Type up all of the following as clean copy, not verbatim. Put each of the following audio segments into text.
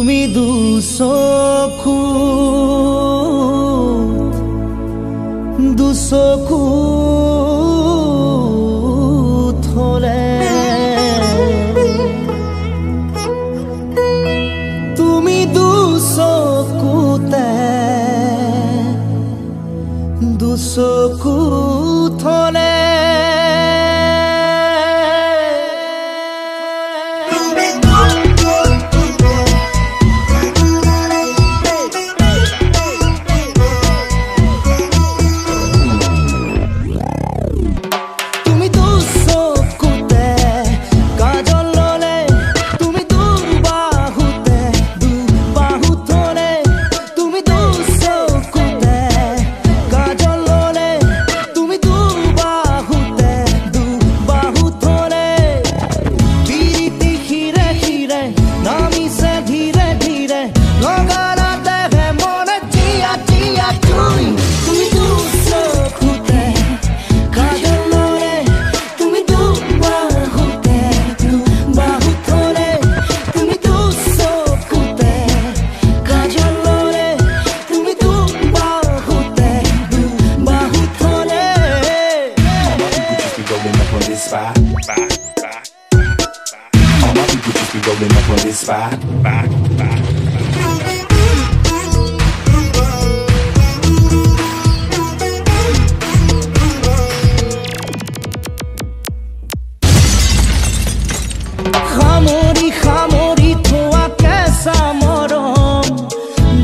তুমি দুচকু থলে তুমি দুচকুতে থলে Rolling up on this spot. খামরি খামরি থোৱা কেঁচা মৰম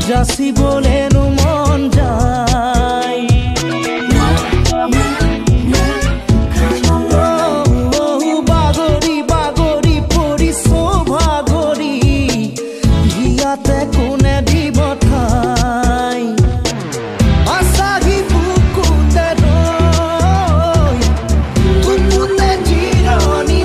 যাচিবলেনো মন যায় বাগৰি বাগৰি পৰিছো ভাগৰি ইয়াতে কোনে দিব ঠাই আছাগি বুকুতে ৰৈ বুকুতে জিৰণি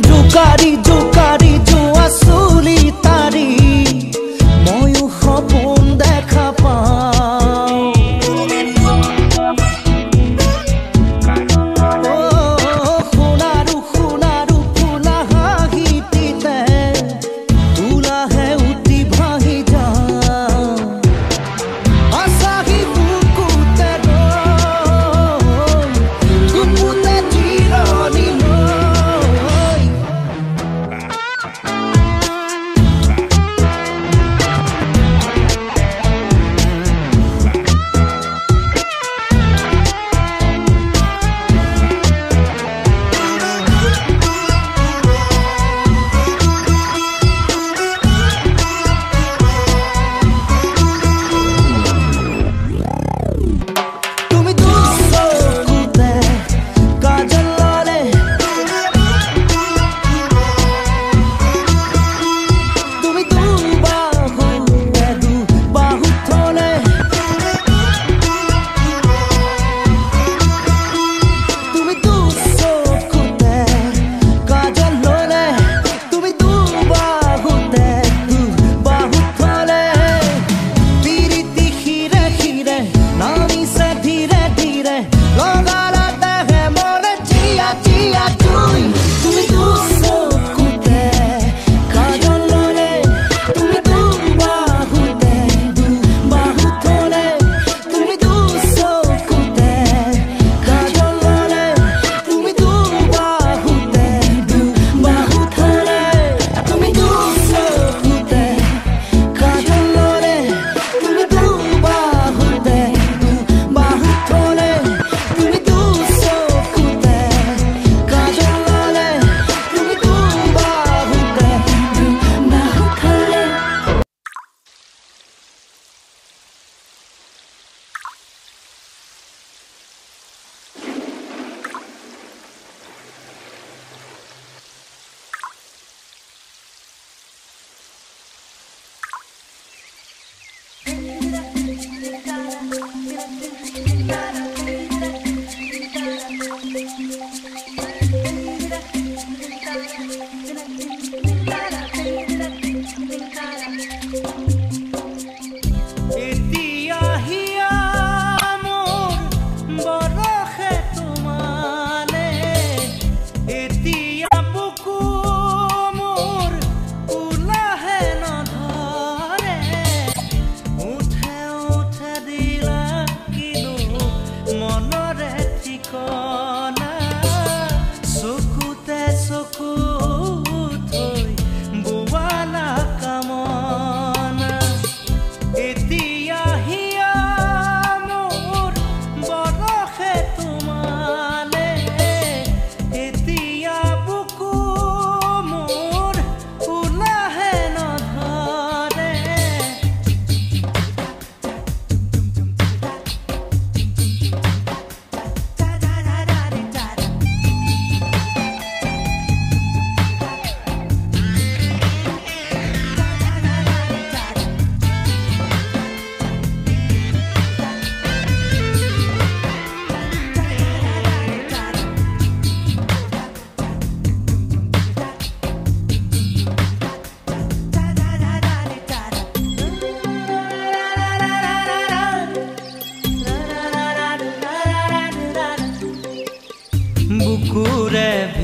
জোকাৰি জোকাৰি যোৱা চুলি তাৰি ময়ো সপোন দেখা পাওঁ সোণাৰু সোণাৰু ফুলা হাঁহিটিতে ওলাহে উঠি ভাহি যাওঁ আছাগি বুকুতে ৰৈ বুকুতে জিৰণি লৈ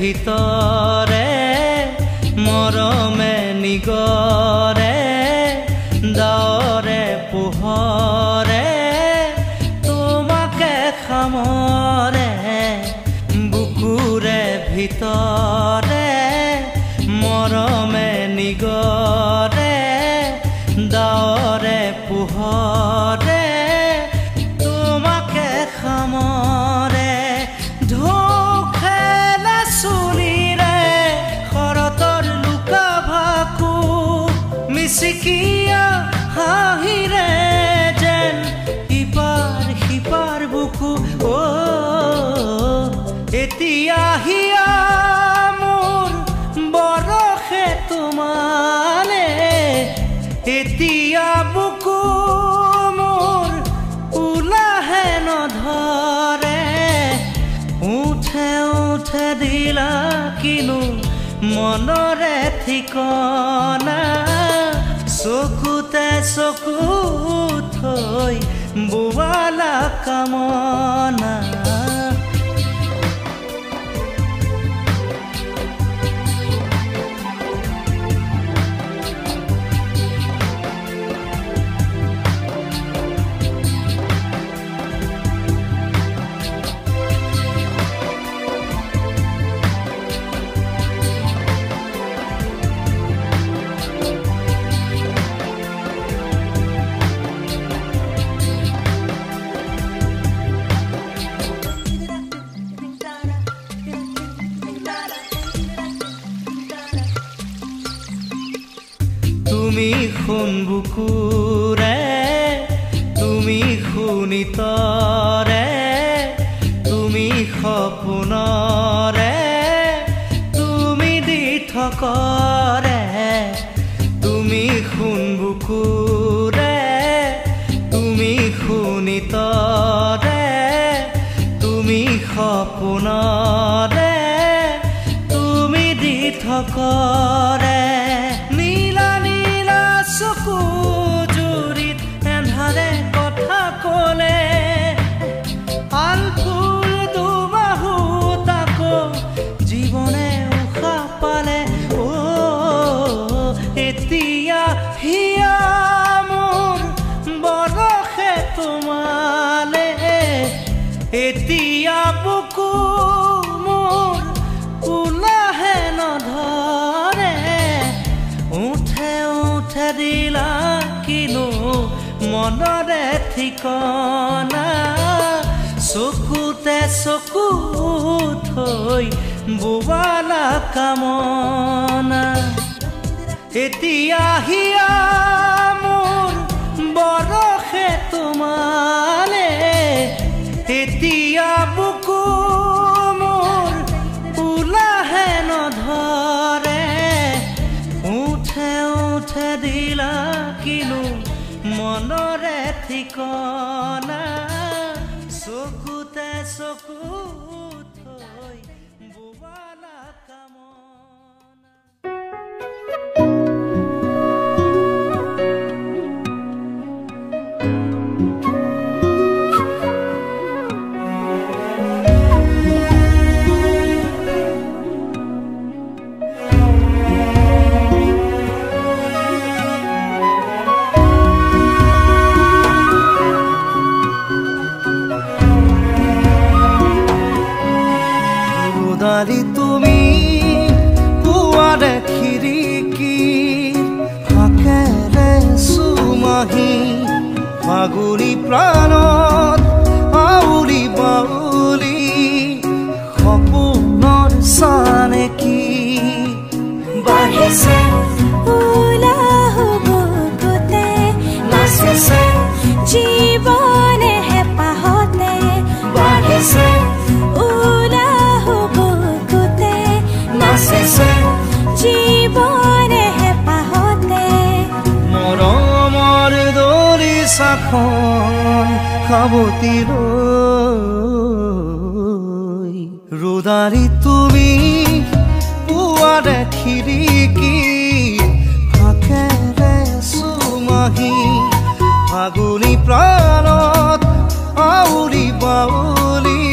ভিতৰে মৰমে নিগৰে ডাৱৰে পোহৰে তোমাকে খামৰে বুকুৰে ভিতৰে মৰমে নিগৰে ডাৱৰে পোহৰে তোমাকে খামৰে ঢৌখেলে চুলিৰে শৰতৰ লুকা ভাকু মিচিকিয়া হাঁহিৰে যেন ইপাৰ সিপাৰ বুকু এতিয়া হিয়া মোৰ বৰষে তোমালে এতিয়া বুকু মোৰ উলাহে নধৰে উঠে উঠে দিলা কিনো মনৰে ঠিকনা চকুতে চকু থৈ বোৱালা কামনা তুমি শুন বুকুৰে তুমি শুনিতৰে তুমি সপোনৰে তুমি দি থকৰে তুমি শুন বুকুৰে তুমি শুনিতৰে তুমি সপোনৰে তুমি দি থকৰে চকু জুৰিত এন্ধাৰে কথা কলে আলফুল দুবাহু তাকো জীৱনে উশাহ পালে এতিয়া হিয়া মোৰ বৰষে তোমালে এতিয়া বুকু মোৰ উলাহে নধৰে উঠে উঠে দিলা কিনো মনৰে ঠিকনা চকুতে চকু থৈ বোৱালা কামনা এতিয়া হিয়া মোৰ বৰষে তোমালে এতিয়া বুকু মোৰ উলাহে নধৰে উঠে উঠে দিলা কিনো মনৰে ঠিকনা চকুতে চকু থৈ বোৱালা কামনা তুমি পুৱাৰে খিৰিকী ফাকেৰে চুমাহি ফাগুনী প্ৰাণত আউলি বাউলি সপোনৰ চানেকি বাঢ়িছে উলাহ বুকুতে নাচিছে জীৱনে হেঁপাহতে বাঢ়িছে জীৱনে হেঁপাহতে মৰমৰ দলি চাখন সাৱতি লৈ ৰোদাৰি তুমি পুৱাৰে খিৰিকী ফাকেৰে চুমাহি ফাগুনী প্ৰাণত আউলি বাউলি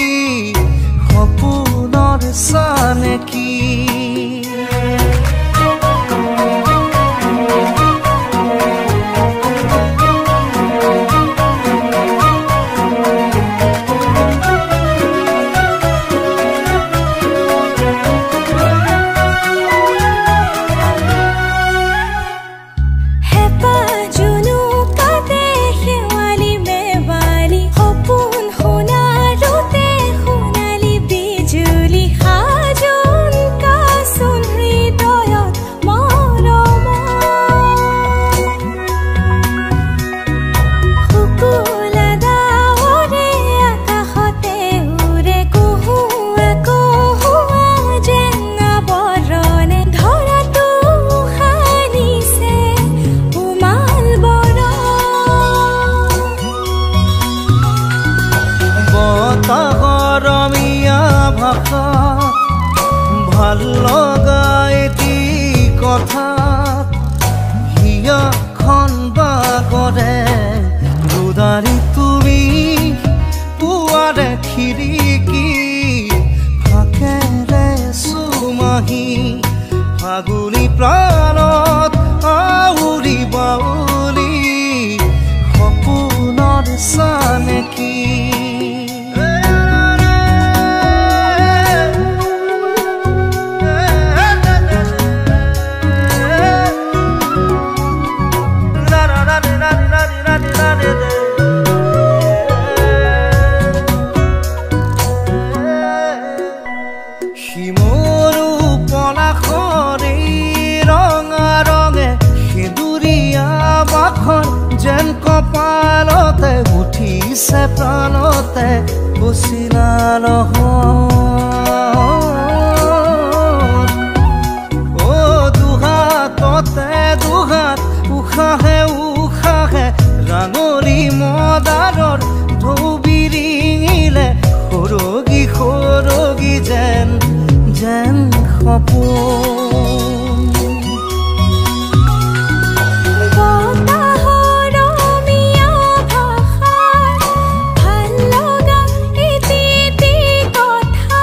সপোনৰ চানেকি মাজত ভাল লগা এটি কথাত হিয়াখন বাগৰে ৰুদাৰি তুমি পুৱাৰে খিৰিকী ফাকেৰে চুমাহি ফাগুনী প্ৰাণত আউৰি বাউলি সপোনৰ চানেকি শিমৰু পলাশৰে ৰঙা ৰঙে সেঁদুৰীয়া বাখন যেন কপালতে উঠিছে প্ৰাণতে বচিলা নহয় অ দুহাততে দুহাত উশাহে উশাহে ৰাঙলী মদাৰৰ ঢৌ বিৰিঙিলে সৰগী সৰগী যেন যেন সপোন বতাহৰ অমিয়া ভাষাৰ ভাল লগা এটি কথা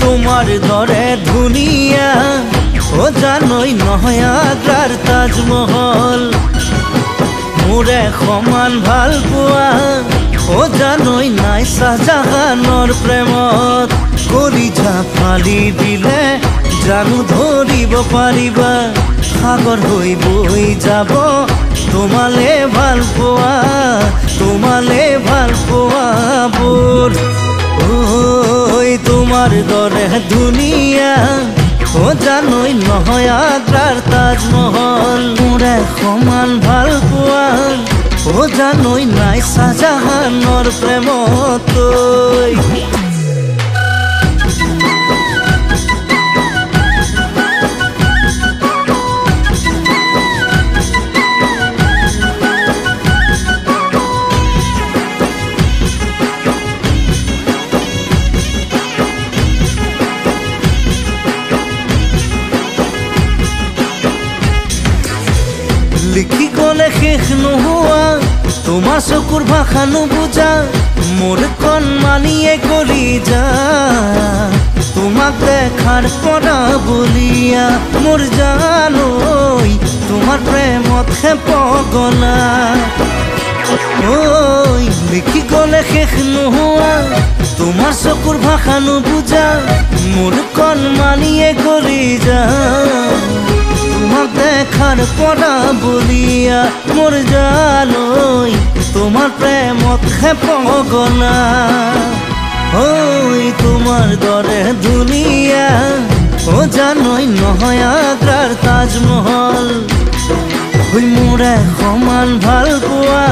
তোমাৰ দৰে ধুনীয়া ও জানই নহয় আগ্ৰাৰ তাজমহল মোৰে সমান ভাল পোৱা ও জানই নাই শাহজাহানৰ প্ৰেমত কলিজা ফালি দিলে জানো ধৰিব পাৰিবা সাগৰ হৈ বৈ যাব তোমালে ভাল পোৱা বোৰ ঐ তোমাৰ দৰে ধুনীয়া ও জানই নহয় আগ্ৰাৰ তাজমহল মোৰে সমান ভাল পোৱা ও জানই নাই শাহজাহানৰ প্ৰেমত লিখি গলে শেষ নোহোৱা তোমাৰ চকুৰ ভাষা নুবুজা মোৰ কণমানিয়ে কলিজা তোমাক দেখাৰ পৰা বলিয়া মোৰ জানৈ তোমাৰ প্ৰেমতহে পগলা ঐ লিখি গলে শেষ নোহোৱা তোমাৰ চকুৰ ভাষা নুবুজা মোৰ কণমানিয়ে কলিজা তোমাক দেখাৰ পৰা বলিয়া মোৰ জানৈ তোমাৰ প্ৰেমতহে পগলা ঐ তোমাৰ দৰে ধুনীয়া ও জানই নহয় আগ্ৰাৰ তাজমহল মোৰে সমান ভাল পোৱা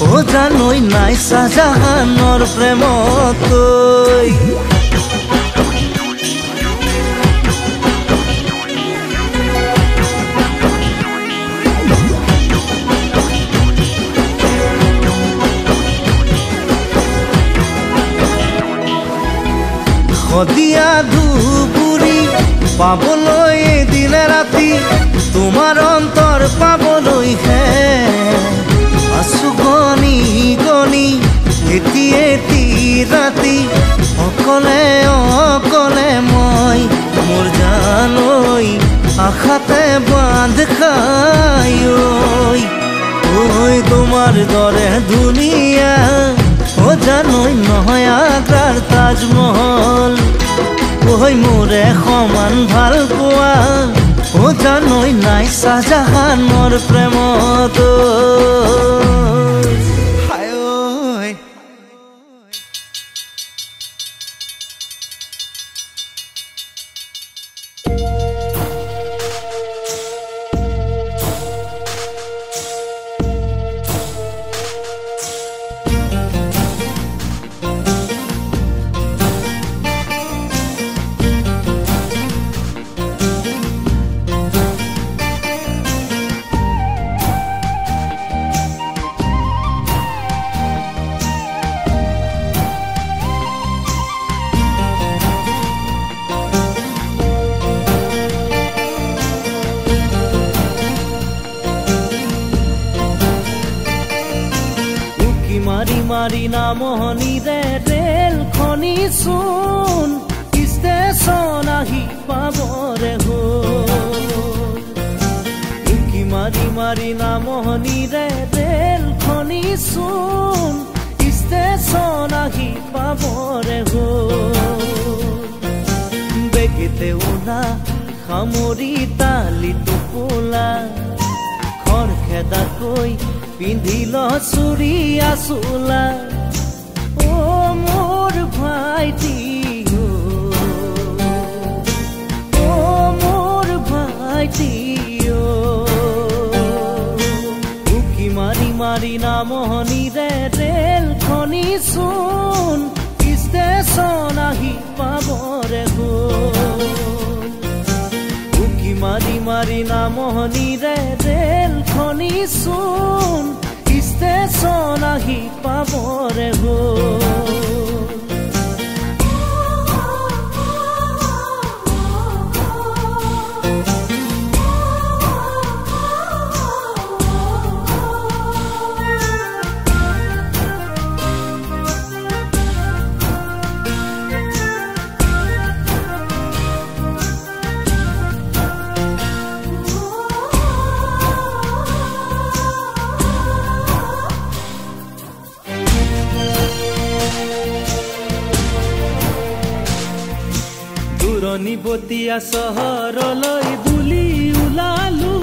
ও জানই নাই শাহজাহানৰ প্ৰেমত সদিয়া ধুবুৰী পাবলৈ দিলে ৰাতি তোমাৰ অন্তৰ পাবলৈহে আছো গণি গণি এটি ৰাতি অকলে মই মোৰ জানৈ আশাতে বান্ধ খাই ঐ তোমাৰ দৰে ধুনীয়া ও জানই নহয় আগ্ৰাৰ তাজমহল ঐ মোৰে সমান ভাল পোৱা ও জানই নাই শাহজাহানৰ প্ৰেমত মাৰি নামনিৰে ৰেলখনি চোন ষ্টেচন আহি পাবৰে হ'ল মাৰি নামনিৰে ৰেলখনি চোন ষ্টেচন আহি পাবৰে হ'ল বেগেতে ওলা সামৰি তালি টোপোলা খৰখেদাকৈ পিন্ধিল চুৰিয়া চোলা ও মোৰ ভাইটি ও মোৰ ভাইটি উকি মাৰি নামনিৰে ৰেলখনি চোন ষ্টেচন আহি পাবৰে হ'ল উকি মাৰি নামনিৰে ৰেলখনি চোন ষ্টেচন আহি পাবৰে হ'ল দূৰণিবতীয়া চহৰলৈ বুলি ওলালো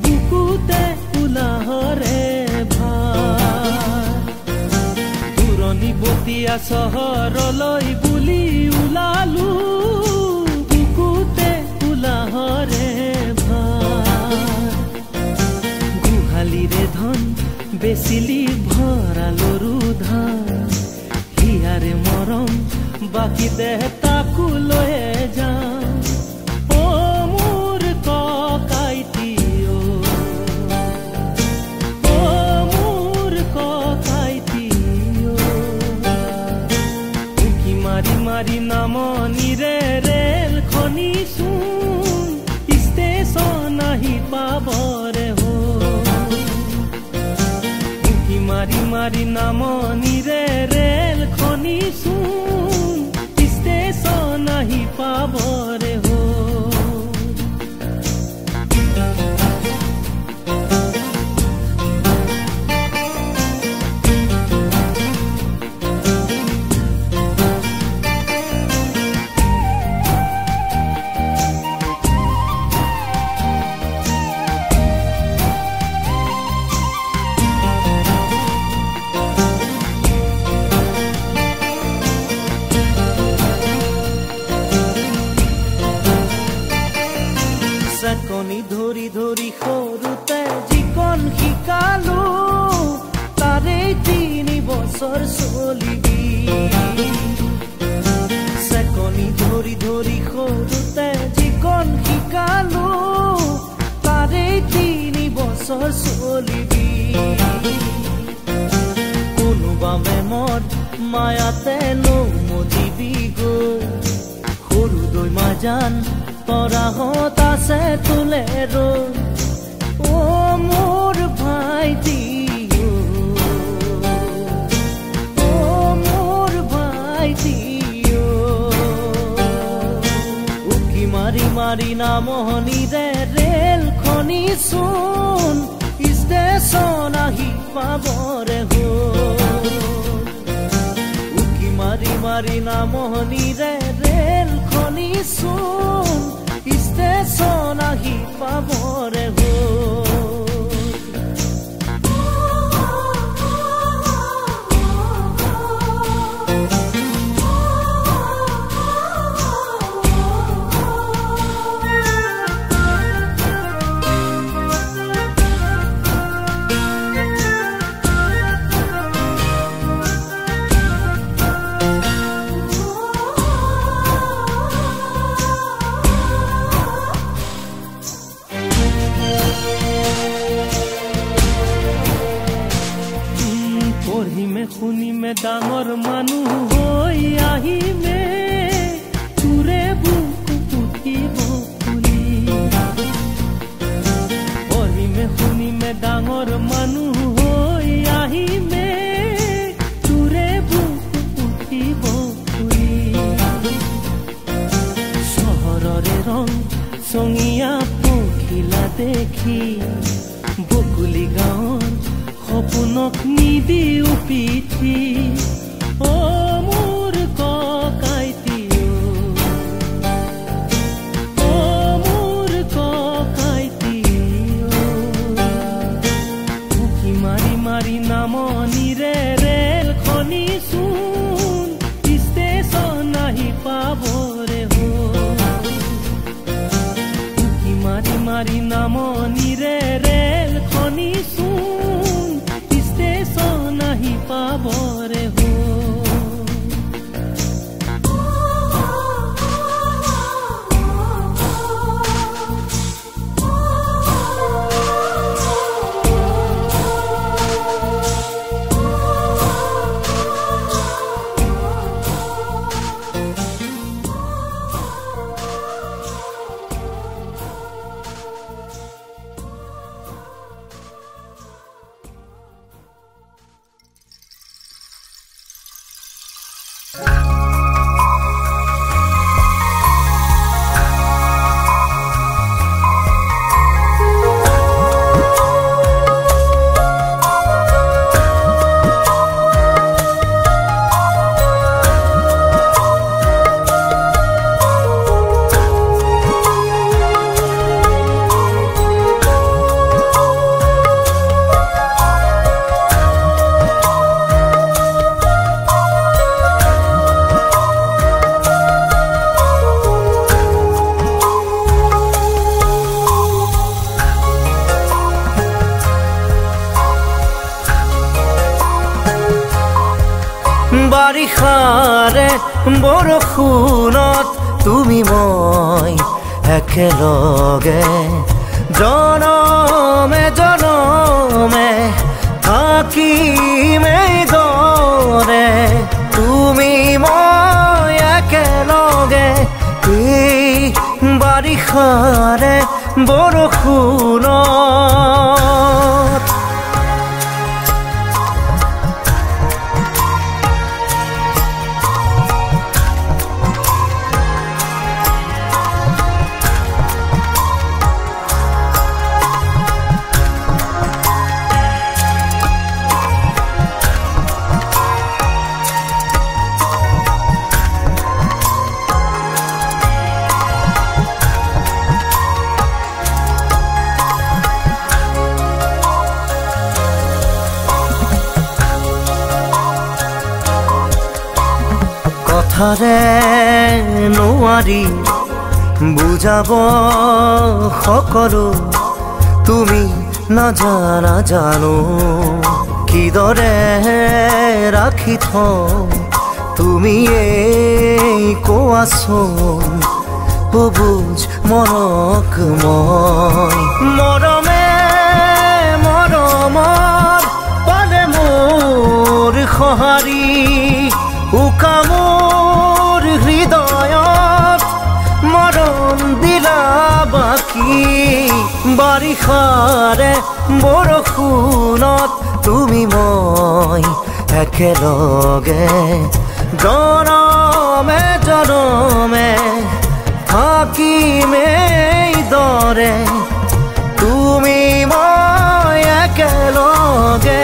বুকুতে উলাহৰে ভাৰ দূৰণিবতীয়া চহৰলৈ বুলি ওলালো বুকুতে উলাহৰে ভাৰ গোহালিৰে ধন বেচিলি ভৰালৰো ধান হিয়াৰে মৰম বাকি দেহ তাকো লয়ে যাম ও মোৰ ককাইটি ও মোৰ ককাইটি উকি মাৰি মাৰি নামনিৰে ৰেল খনিচোন ষ্টেচন আহি পাবৰে উকি মাৰি মাৰি নামনিৰে ৰেল খনিচোন ষ্টেচন আহি পাবৰে চেকনি ধৰি ধৰি সৰুতে যিকণ শিকালো তাৰে 3 বছৰ চলিবি চেকনি ধৰি ধৰি সৰুতে যিকণ শিকালো তাৰে 3 বছৰ চলিবি কোনোবা মেমৰ মায়াতে নমদিবি গৈ সৰু দৈ মাজান পৰাহত আছে তোলে ৰৈ ও মোৰ ভাইটি ও মোৰ ভাইটি উকি মাৰি মাৰি নামনিৰে ৰেল খনিচোন ষ্টেচন আহি পাবৰে উকি মাৰি মাৰি নামনিৰে ৰেল খনিচোন ষ্টেচন আহি পাবৰে পঢ়িমে শুনিমে ডাঙৰ মানুহ হৈ আহিমে তোৰে বুকু পুতিব ফুলি পঢ়িমে শুনিমে ডাঙৰ মানুহ হৈ আহিমে তোৰে বুকু পুতিব ফুলি চহৰৰে ৰং চঙীয়া পখিলা দেখি বকুলি গাঁৱৰ সপোনক নিদিও পিঠি ও মোৰ ককাইটি ও মোৰ ককাইটি উকি মাৰি মাৰি নামনিৰে ৰেল খনিচোন ষ্টেচন আহি পাবৰে উকি মাৰি মাৰি নামনিৰে বাৰিষাৰে বৰষুণত তুমি মই একেলগে জনমে জনমে থাকিম এইদৰে তুমি মই একেলগে এই বাৰিষাৰে বৰষুণত কথাৰে নোৱাৰি বুজাব সকলো তুমি নাজানা জানো কিদৰে ৰাখি থওঁ তুমি এই কোৱাচোন বুজ মনক মই মৰমে মৰমৰ পালে মোৰ সঁহাৰি উকা মোৰ হৃদয়ত মৰম দিলা বাকী বাৰিষাৰে বৰষুণত তুমি মই একেলগে জনমে জনমে থাকিম এইদৰে তুমি মই একেলগে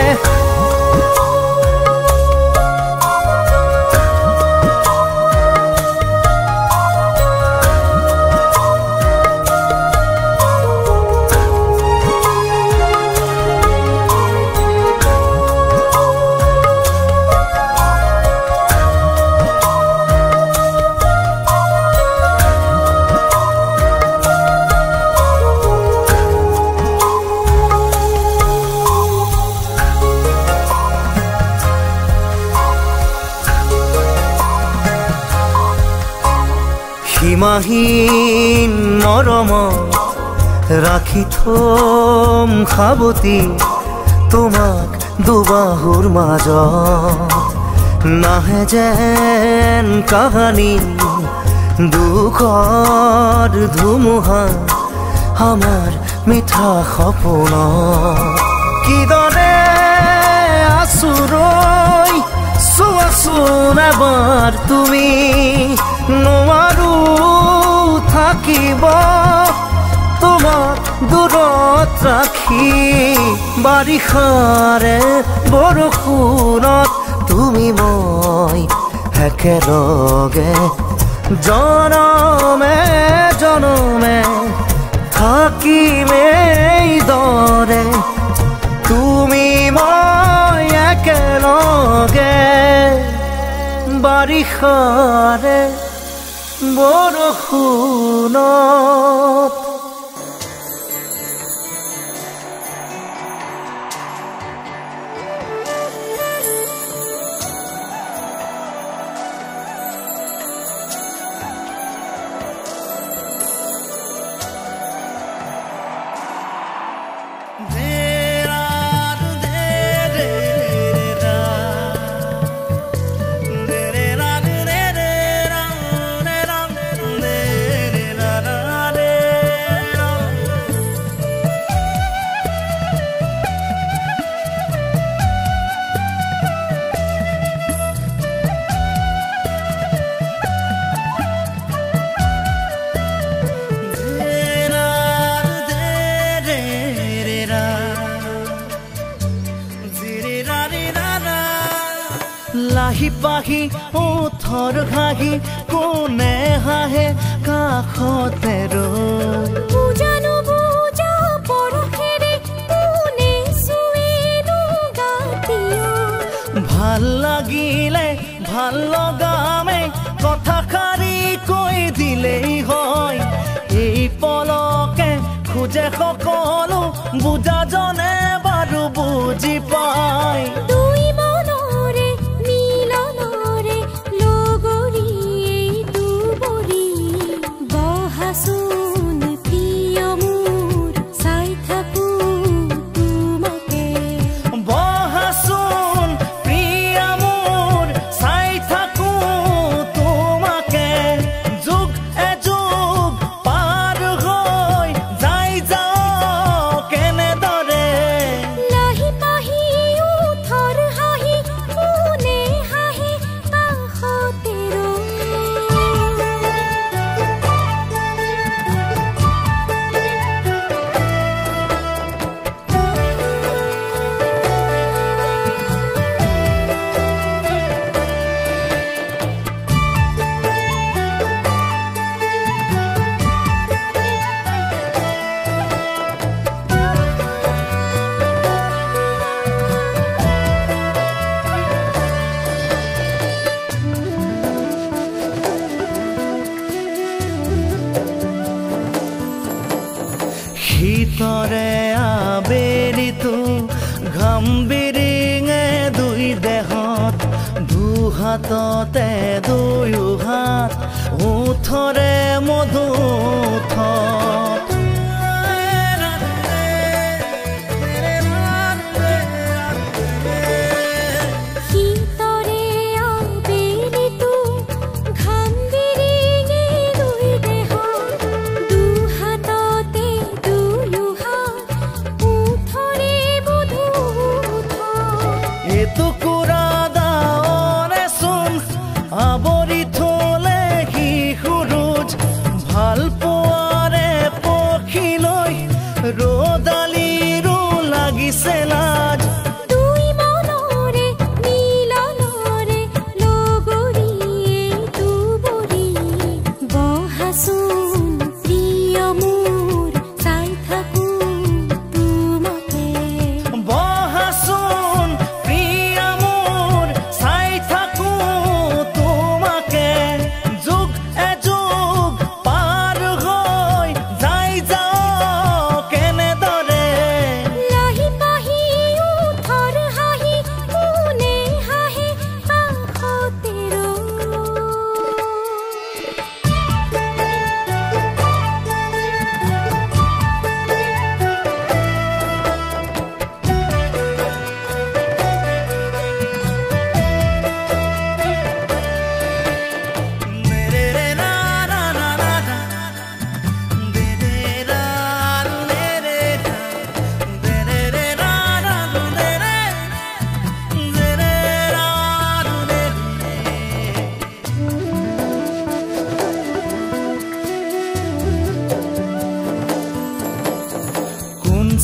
সীমাহীন মৰমত ৰাখি থম সাৱতি তোমাক দুবাহুৰ মাজত নাহে যেন কাহানী দুখৰ ধুমুহা আমাৰ মিঠা সপোনত কিদৰে আচুৰৈ চোৱাচোন এবাৰ তুমি নোৱাৰো থাকিব তোমাক দূৰত ৰাখি বাৰিষাৰে বৰষুণত তুমি মই একেলগে জনমে জনমে থাকিম এইদৰে তুমি মই একেলগে বাৰিষাৰে বৰষুণত লাহি পাহি ওঠৰ ঘাহি কোনে হাহে কাষতে ৰৈ বুজানো বুজা পৰখেৰে কোনে চুৱেনো গাতিও ভাল লাগিলে ভাল লগামে কথাষাৰি কৈ দিলেই হয় এই পলকে খোজে সকলো বুজাজনে বাৰু বুজি পায় দুই মনৰে মিলনৰে শীতৰে আবেলিতো ঘাম বিৰিঙে দুই দেহত দুহাততে দুয়ো হাত ওঠৰে মধুথত ৰোদালিৰো লাগিছে লাজ দুই মনৰে মিলনৰে লগৰীয়ে দুবৰি বহাচোন প্ৰিয় মোৰ চাই থাকো তোমাকে বহাচোন প্ৰিয় মোৰ চাই থাকো তোমাকে যুগ এযুগ পাৰ হৈ যাই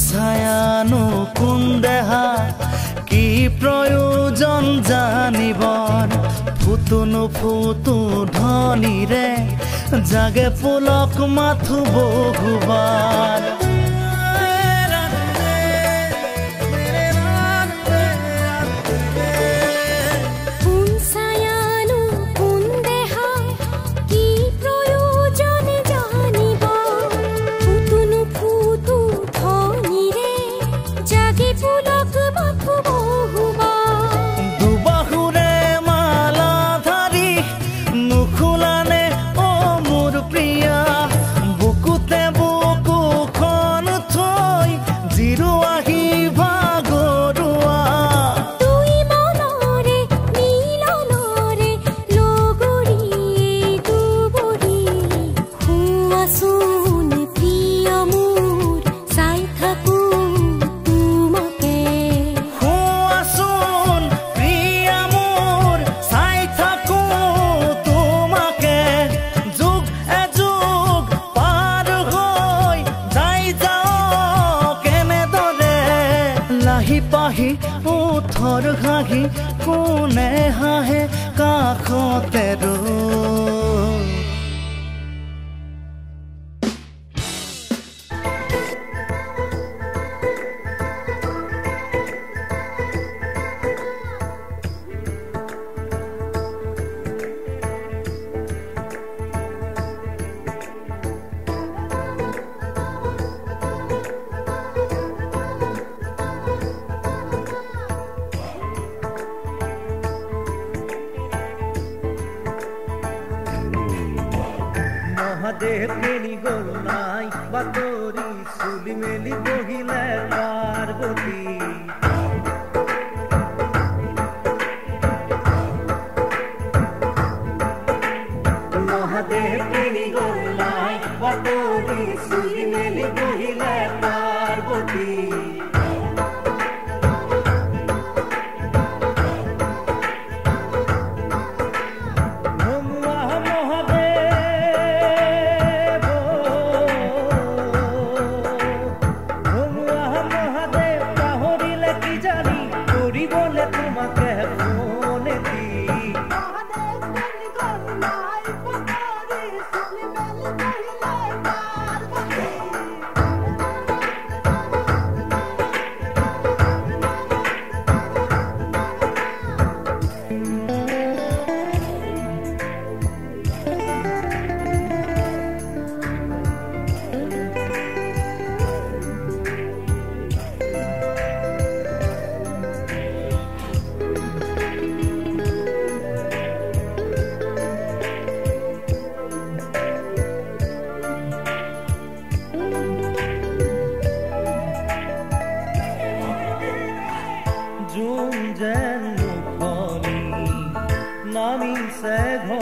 ছায়ানো কোন দেহা কি প্ৰয়োজন জানিবৰ ফুটুনো ফুটু ধনীৰে জাগে পুলক মাথো বহুবাৰ পাহি ওঠৰ ঘাঁহি কোনে হাঁহে কাষতে মহাদেৱ কেনি গল নাই বাতৰি চুলি মেলি বহিলে পাৰ্বতী মহাদেৱ কেনি গল নাই বাতৰি চুলি মেলি বহিলে পাৰ্বতী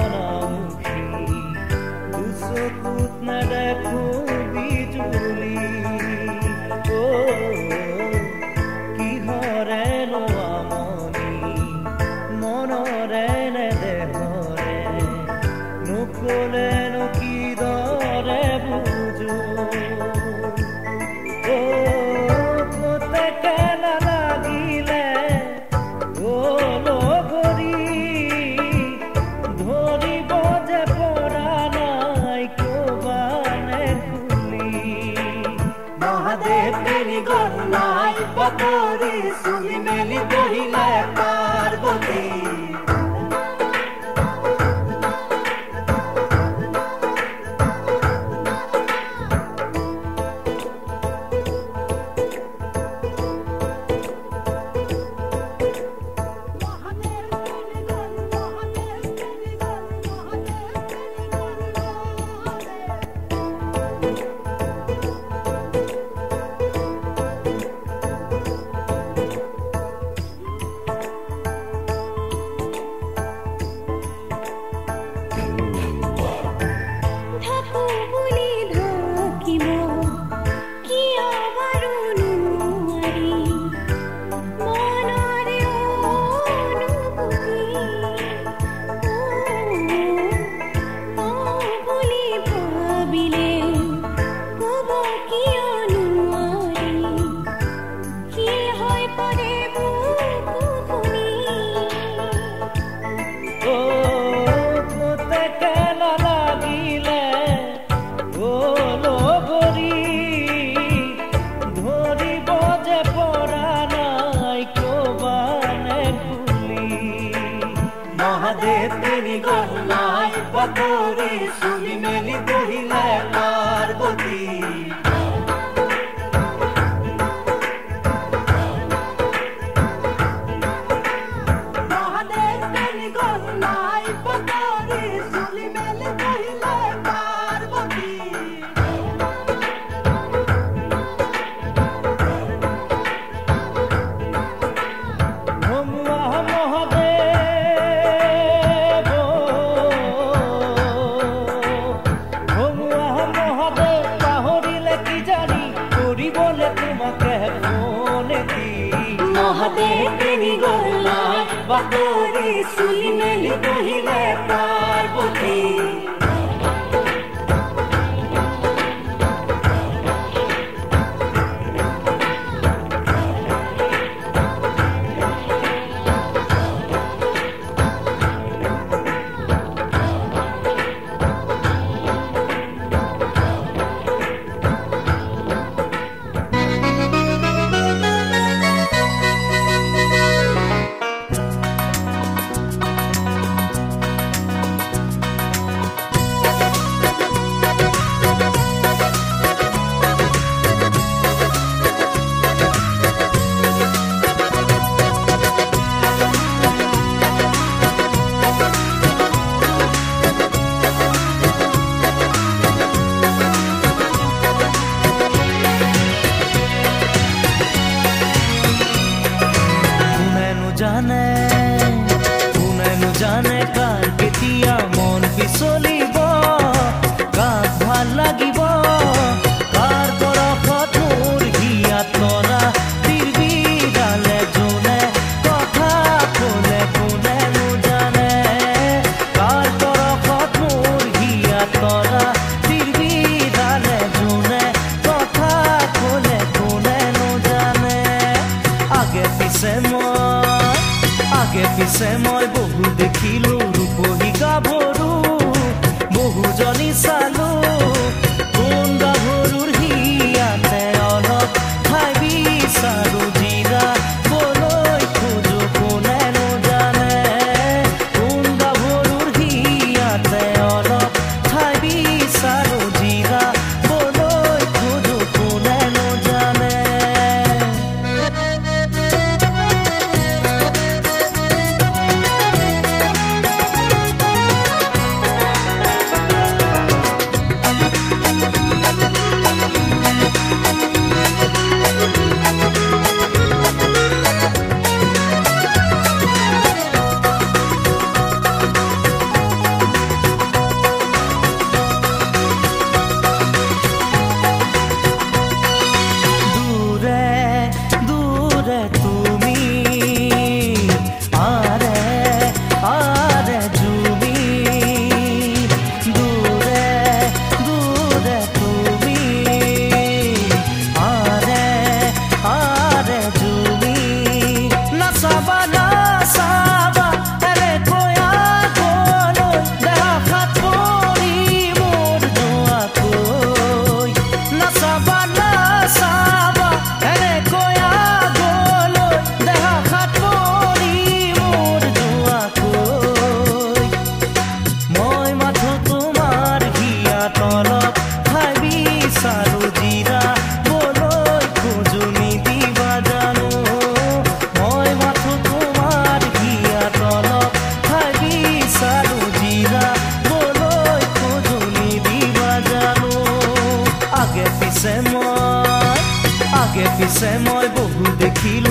মনামুখী দুচকুত নেদেখো বিজুলী অ কিহৰেনো আমনি মনৰে নে দেহৰে নকলেনো কিদৰে বুজো কতে কেলা লাগিলে লগৰী ধৰিব যে পৰা নাই কবানে খুলি মহাদেৱ তেৰি গল নাই বাতৰি চুলি মেলি বহিলে পাৰ্বতী মহাদেৱ তেৰি গল নাই বাতৰি চুলি মেলি বহিলে পাৰ্বতী মহাদেৱ তেৰি গল নাই বাতৰি চুলি মেলি বহিলে পাৰ্বতী মহাদেৱ তেৰি গল নাই বাতৰি চুলি মেলি বহিলে পাৰ্বতী পিছে মই বহু দেখিলো